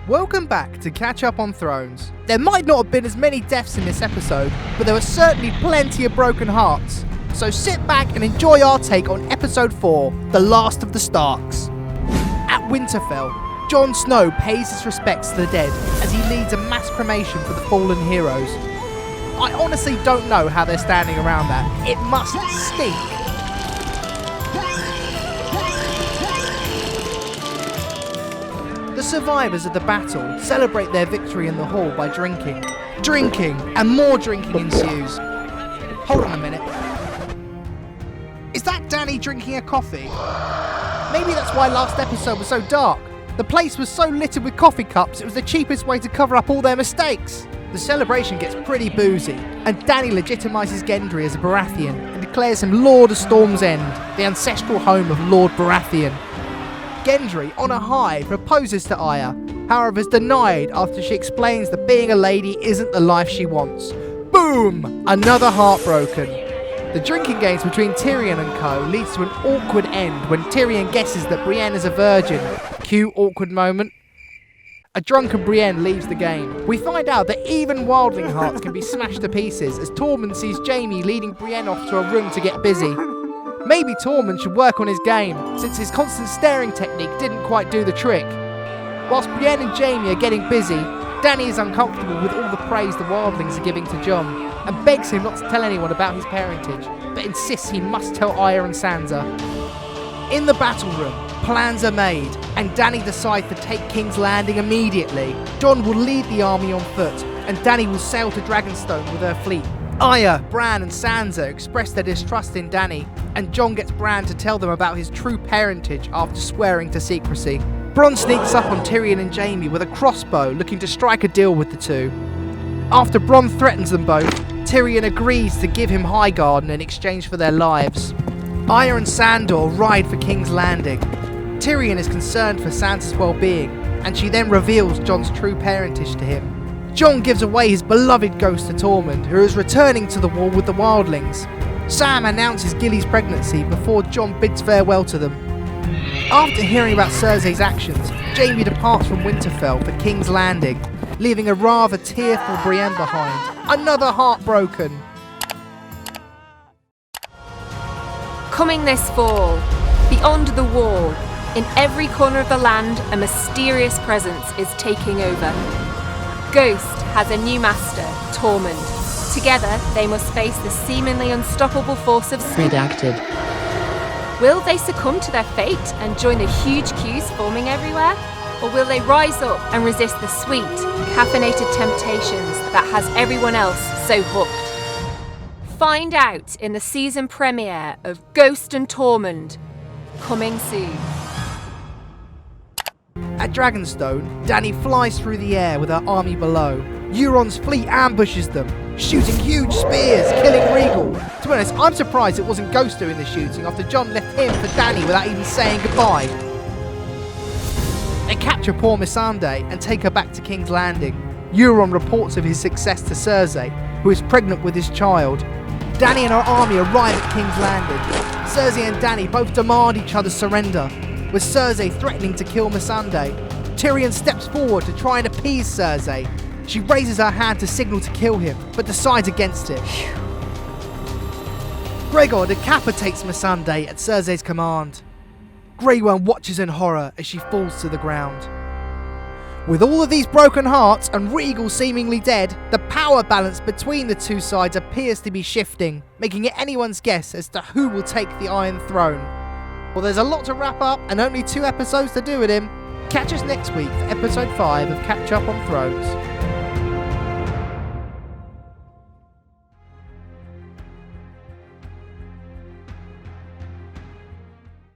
Welcome back to Catch Up on Thrones. There might not have been as many deaths in this episode, but there were certainly plenty of broken hearts. So sit back and enjoy our take on Episode 4, The Last of the Starks. At Winterfell, Jon Snow pays his respects to the dead as he leads a mass cremation for the fallen heroes. I honestly don't know how they're standing around that. It must stink. The survivors of the battle celebrate their victory in the hall by drinking. Drinking, and more drinking ensues. Hold on a minute. Is that Dany drinking a coffee? Maybe that's why last episode was so dark. The place was so littered with coffee cups, it was the cheapest way to cover up all their mistakes. The celebration gets pretty boozy, and Dany legitimizes Gendry as a Baratheon and declares him Lord of Storm's End, the ancestral home of Lord Baratheon. Gendry, on a high, proposes to Arya, however is denied after she explains that being a lady isn't the life she wants. Boom! Another heartbroken. The drinking games between Tyrion and co leads to an awkward end when Tyrion guesses that Brienne is a virgin. Cue awkward moment. A drunken Brienne leaves the game. We find out that even wildling hearts can be smashed to pieces as Tormund sees Jaime leading Brienne off to a room to get busy. Maybe Tormund should work on his game, since his constant staring technique didn't quite do the trick. Whilst Brienne and Jaime are getting busy, Dany is uncomfortable with all the praise the wildlings are giving to Jon, and begs him not to tell anyone about his parentage, but insists he must tell Arya and Sansa. In the battle room, plans are made, and Dany decides to take King's Landing immediately. Jon will lead the army on foot, and Dany will sail to Dragonstone with her fleet. Arya, Bran and Sansa express their distrust in Dany, and Jon gets Bran to tell them about his true parentage after swearing to secrecy. Bronn sneaks up on Tyrion and Jaime with a crossbow, looking to strike a deal with the two. After Bronn threatens them both, Tyrion agrees to give him Highgarden in exchange for their lives. Arya and Sandor ride for King's Landing. Tyrion is concerned for Sansa's well-being, and she then reveals Jon's true parentage to him. Jon gives away his beloved ghost to Tormund, who is returning to the wall with the wildlings. Sam announces Gilly's pregnancy before Jon bids farewell to them. After hearing about Cersei's actions, Jaime departs from Winterfell for King's Landing, leaving a rather tearful Brienne behind. Another heartbroken. Coming this fall, beyond the wall, in every corner of the land, a mysterious presence is taking over. Ghost has a new master, Tormund. Together, they must face the seemingly unstoppable force of Redacted. Will they succumb to their fate and join the huge queues forming everywhere? Or will they rise up and resist the sweet, caffeinated temptations that has everyone else so hooked? Find out in the season premiere of Ghost and Tormund, coming soon. At Dragonstone, Dany flies through the air with her army below. Euron's fleet ambushes them, shooting huge spears, killing Rhaegal. To be honest, I'm surprised it wasn't Ghost doing the shooting after Jon left him for Dany without even saying goodbye. They capture poor Missandei and take her back to King's Landing. Euron reports of his success to Cersei, who is pregnant with his child. Dany and her army arrive at King's Landing. Cersei and Dany both demand each other's surrender, with Cersei threatening to kill Missandei. Tyrion steps forward to try and appease Cersei. She raises her hand to signal to kill him, but decides against it. Gregor decapitates Missandei at Cersei's command. Grey Worm watches in horror as she falls to the ground. With all of these broken hearts and Rhaegal seemingly dead, the power balance between the two sides appears to be shifting, making it anyone's guess as to who will take the Iron Throne. Well, there's a lot to wrap up and only 2 episodes to do with him. Catch us next week for episode 5 of Catch Up on Thrones.